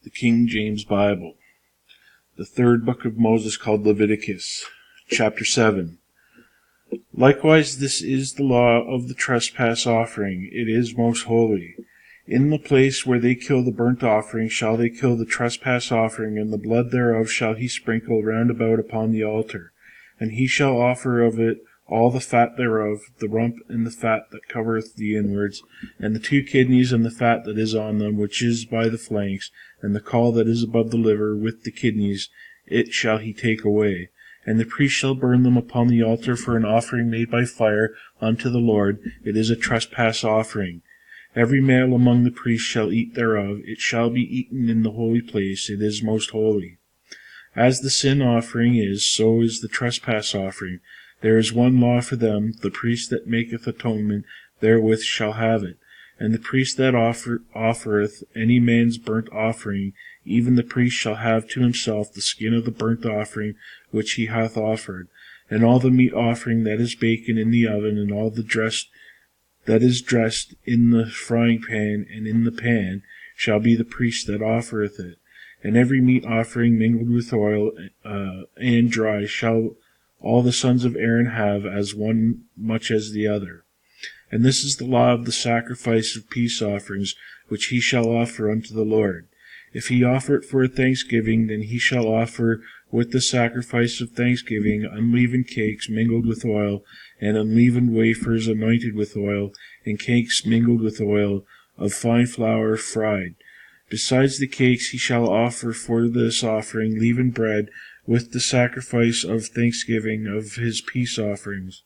the King James Bible, the third book of Moses called Leviticus, chapter 7. Likewise, this is the law of the trespass offering. It is most holy. In the place where they kill the burnt offering shall they kill the trespass offering, and the blood thereof shall he sprinkle round about upon the altar. And he shall offer of it all the fat thereof, the rump and the fat that covereth the inwards, and the 2 kidneys and the fat that is on them, which is by the flanks, and the caul that is above the liver with the kidneys, it shall he take away. And the priest shall burn them upon the altar for an offering made by fire unto the Lord. It is a trespass offering. Every male among the priests shall eat thereof. It shall be eaten in the holy place. It is most holy. As the sin offering is, so is the trespass offering. There is one law for them. The priest that maketh atonement therewith shall have it. And the priest that offereth any man's burnt offering, even the priest shall have to himself the skin of the burnt offering which he hath offered, and all the meat offering that is baken in the oven, and all the dressed that is dressed in the frying pan and in the pan, shall be the priest that offereth it. And every meat offering mingled with oil and dry shall all the sons of Aaron have, as one much as the other. And this is the law of the sacrifice of peace offerings, which he shall offer unto the Lord. If he offer it for a thanksgiving, then he shall offer with the sacrifice of thanksgiving unleavened cakes mingled with oil, and unleavened wafers anointed with oil, and cakes mingled with oil of fine flour fried. Besides the cakes he shall offer for this offering leavened bread with the sacrifice of thanksgiving of his peace offerings.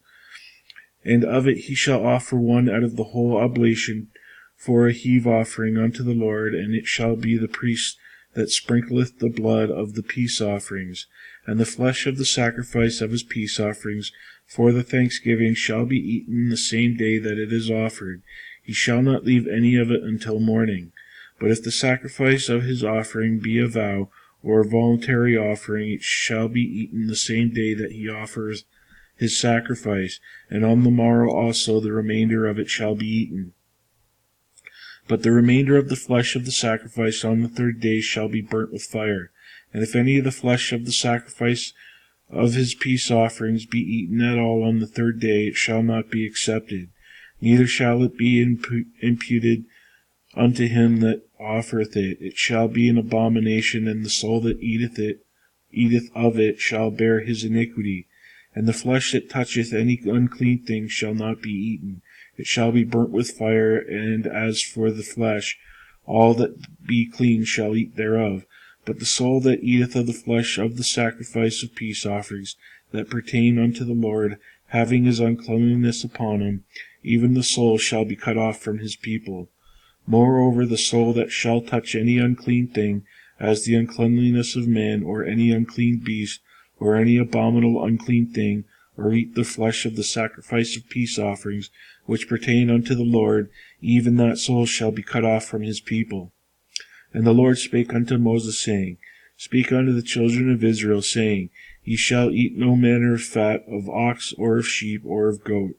And of it he shall offer one out of the whole oblation for a heave offering unto the Lord, and it shall be the priest that sprinkleth the blood of the peace offerings. And the flesh of the sacrifice of his peace offerings for the thanksgiving shall be eaten the same day that it is offered. He shall not leave any of it until morning. But if the sacrifice of his offering be a vow, or a voluntary offering, it shall be eaten the same day that he offers his sacrifice, and on the morrow also the remainder of it shall be eaten. But the remainder of the flesh of the sacrifice on the 3rd day shall be burnt with fire. And if any of the flesh of the sacrifice of his peace offerings be eaten at all on the 3rd day, it shall not be accepted, neither shall it be imputed unto him that offereth it. It shall be an abomination, and the soul that eateth of it shall bear his iniquity. And the flesh that toucheth any unclean thing shall not be eaten. It shall be burnt with fire. And as for the flesh, all that be clean shall eat thereof. But the soul that eateth of the flesh of the sacrifice of peace offerings that pertain unto the Lord, having his uncleanness upon him, even the soul shall be cut off from his people. Moreover, the soul that shall touch any unclean thing, as the uncleanliness of man, or any unclean beast, or any abominable unclean thing, or eat the flesh of the sacrifice of peace offerings, which pertain unto the Lord, even that soul shall be cut off from his people. And the Lord spake unto Moses, saying, Speak unto the children of Israel, saying, Ye shall eat no manner of fat of ox, or of sheep, or of goat,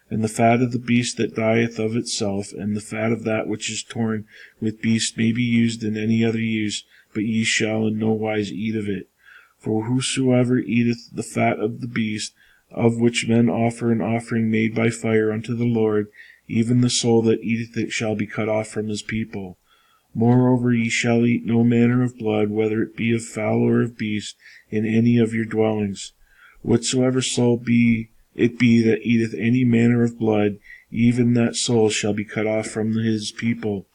and the fat of the beast that dieth of itself, and the fat of that which is torn with beast may be used in any other use, but ye shall in no wise eat of it. For whosoever eateth the fat of the beast, of which men offer an offering made by fire unto the Lord, even the soul that eateth it shall be cut off from his people. Moreover, ye shall eat no manner of blood, whether it be of fowl or of beast, in any of your dwellings. Whatsoever soul it be that eateth any manner of blood, even that soul shall be cut off from his people.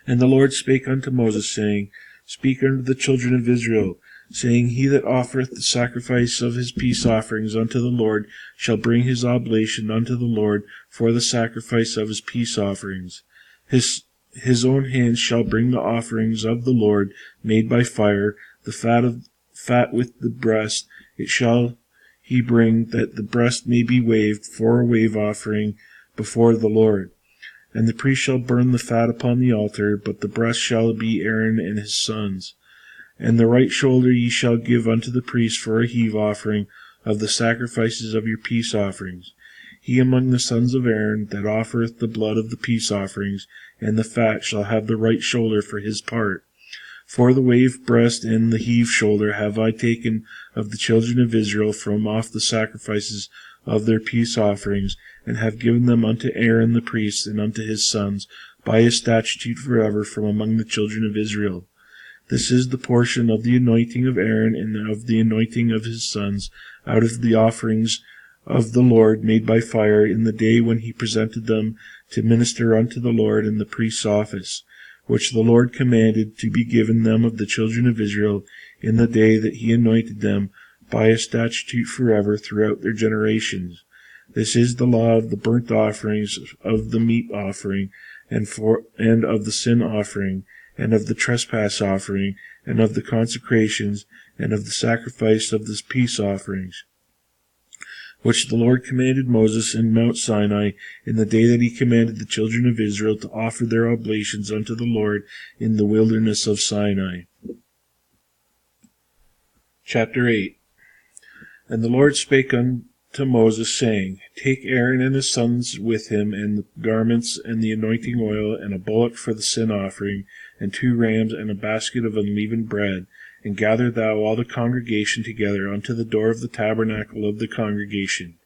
And the Lord spake unto Moses, saying, Speak unto the children of Israel, saying, He that offereth the sacrifice of his peace offerings unto the Lord shall bring his oblation unto the Lord for the sacrifice of his peace offerings. His own hands shall bring the offerings of the Lord made by fire, the fat with the breast, it shall he bring, that the breast may be waved for a wave offering before the Lord. And the priest shall burn the fat upon the altar, but the breast shall be Aaron and his sons. And the right shoulder ye shall give unto the priest for a heave offering of the sacrifices of your peace offerings. He among the sons of Aaron that offereth the blood of the peace offerings and the fat shall have the right shoulder for his part. For the wave breast and the heave shoulder have I taken of the children of Israel from off the sacrifices of their peace offerings, and have given them unto Aaron the priest and unto his sons, by a statute forever from among the children of Israel. This is the portion of the anointing of Aaron and of the anointing of his sons, out of the offerings of the Lord made by fire in the day when he presented them to minister unto the Lord in the priest's office, which the Lord commanded to be given them of the children of Israel in the day that he anointed them, by a statute forever throughout their generations. This is the law of the burnt offerings, of the meat offering, and of the sin offering, and of the trespass offering, and of the consecrations, and of the sacrifice of the peace offerings, which the Lord commanded Moses in Mount Sinai in the day that he commanded the children of Israel to offer their oblations unto the Lord in the wilderness of Sinai. Chapter 8. And the Lord spake unto Moses, saying, Take Aaron and his sons with him, and the garments, and the anointing oil, and a bullock for the sin offering, and 2 rams, and a basket of unleavened bread, and gather thou all the congregation together unto the door of the tabernacle of the congregation.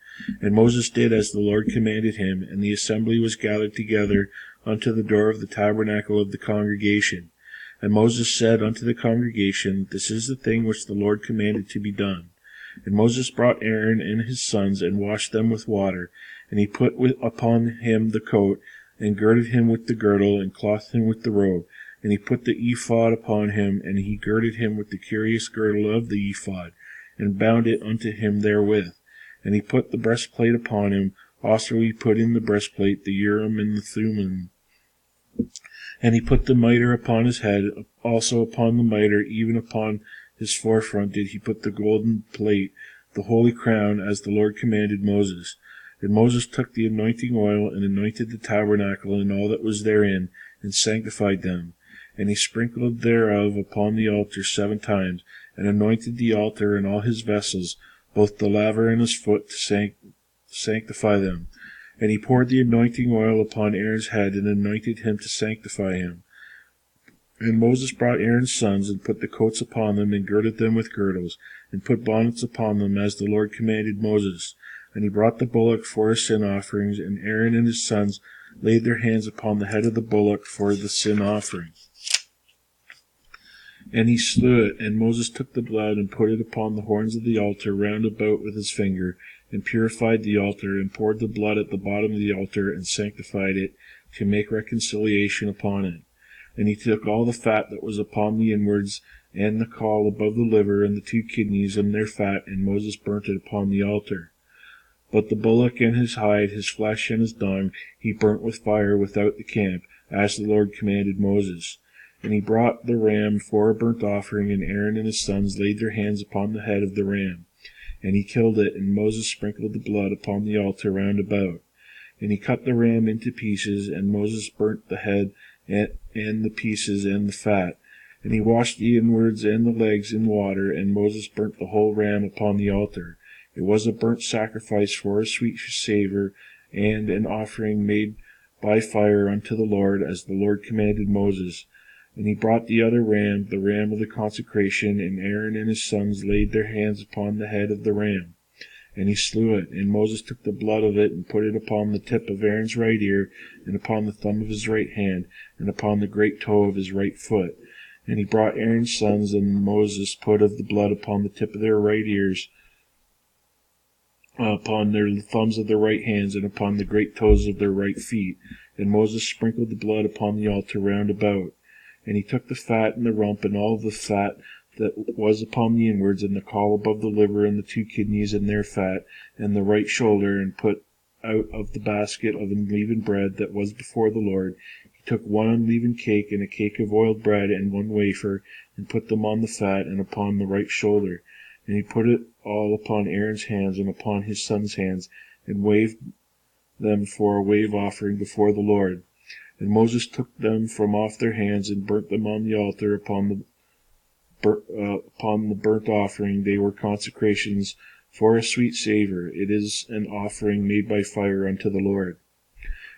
And Moses did as the Lord commanded him, and the assembly was gathered together unto the door of the tabernacle of the congregation. And Moses said unto the congregation, This is the thing which the Lord commanded to be done. And Moses brought Aaron and his sons, and washed them with water, and he put upon him the coat, and girded him with the girdle, and clothed him with the robe. And he put the ephod upon him, and he girded him with the curious girdle of the ephod, and bound it unto him therewith. And he put the breastplate upon him, also he put in the breastplate the Urim and the Thummim. And he put the mitre upon his head, also upon the mitre, even upon his forefront did he put the golden plate, the holy crown, as the Lord commanded Moses. And Moses took the anointing oil, and anointed the tabernacle and all that was therein, and sanctified them. And he sprinkled thereof upon the altar 7 times, and anointed the altar and all his vessels, both the laver and his foot, to sanctify them. And he poured the anointing oil upon Aaron's head, and anointed him to sanctify him. And Moses brought Aaron's sons, and put the coats upon them, and girded them with girdles, and put bonnets upon them, as the Lord commanded Moses. And he brought the bullock for his sin offerings, and Aaron and his sons laid their hands upon the head of the bullock for the sin offering. And he slew it, and Moses took the blood, and put it upon the horns of the altar round about with his finger, and purified the altar, and poured the blood at the bottom of the altar, and sanctified it, to make reconciliation upon it. And he took all the fat that was upon the inwards, and the caul above the liver, and the 2 kidneys, and their fat, and Moses burnt it upon the altar. But the bullock and his hide, his flesh and his dung, he burnt with fire without the camp, as the Lord commanded Moses. And he brought the ram for a burnt offering, and Aaron and his sons laid their hands upon the head of the ram. And he killed it, and Moses sprinkled the blood upon the altar round about. And he cut the ram into pieces, and Moses burnt the head and the pieces and the fat. And he washed the inwards and the legs in water, and Moses burnt the whole ram upon the altar. It was a burnt sacrifice for a sweet savour, and an offering made by fire unto the Lord, as the Lord commanded Moses. And he brought the other ram, the ram of the consecration, and Aaron and his sons laid their hands upon the head of the ram. And he slew it, and Moses took the blood of it, and put it upon the tip of Aaron's right ear, and upon the thumb of his right hand, and upon the great toe of his right foot. And he brought Aaron's sons, and Moses put of the blood upon the tip of their right ears, upon their thumbs of their right hands, and upon the great toes of their right feet. And Moses sprinkled the blood upon the altar round about. And he took the fat and the rump, and all the fat that was upon the inwards, and the caul above the liver, and the 2 kidneys and their fat, and the right shoulder, and put out of the basket of unleavened bread that was before the Lord. He took 1 unleavened cake, and a cake of oiled bread, and 1 wafer, and put them on the fat, and upon the right shoulder. And he put it all upon Aaron's hands, and upon his sons' hands, and waved them for a wave offering before the Lord. And Moses took them from off their hands, and burnt them on the altar upon the burnt offering. They were consecrations for a sweet savour. It is an offering made by fire unto the Lord.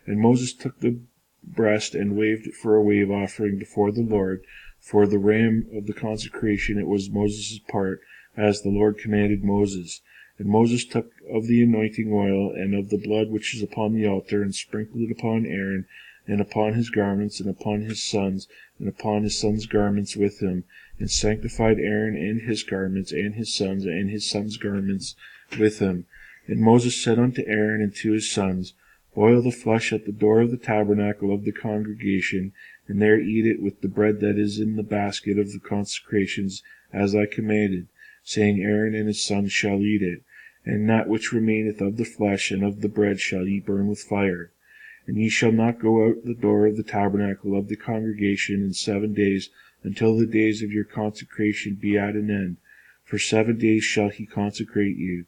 And Moses took the breast and waved it for a wave offering before the Lord. For the ram of the consecration, it was Moses' part, as the Lord commanded Moses. And Moses took of the anointing oil and of the blood which is upon the altar, and sprinkled it upon Aaron, and upon his garments, and upon his sons, and upon his sons' garments with him, and sanctified Aaron and his garments, and his sons' garments with him. And Moses said unto Aaron and to his sons, Boil the flesh at the door of the tabernacle of the congregation, and there eat it with the bread that is in the basket of the consecrations, as I commanded, saying, Aaron and his sons shall eat it. And that which remaineth of the flesh and of the bread shall ye burn with fire. And ye shall not go out the door of the tabernacle of the congregation in 7 days, until the days of your consecration be at an end. For 7 days shall he consecrate you.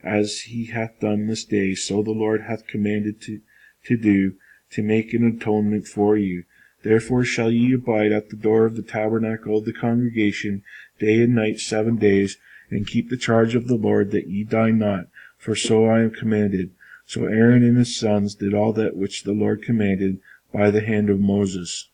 As he hath done this day, so the Lord hath commanded to do, to make an atonement for you. Therefore shall ye abide at the door of the tabernacle of the congregation day and night 7 days, and keep the charge of the Lord, that ye die not, for so I am commanded. So Aaron and his sons did all that which the Lord commanded by the hand of Moses.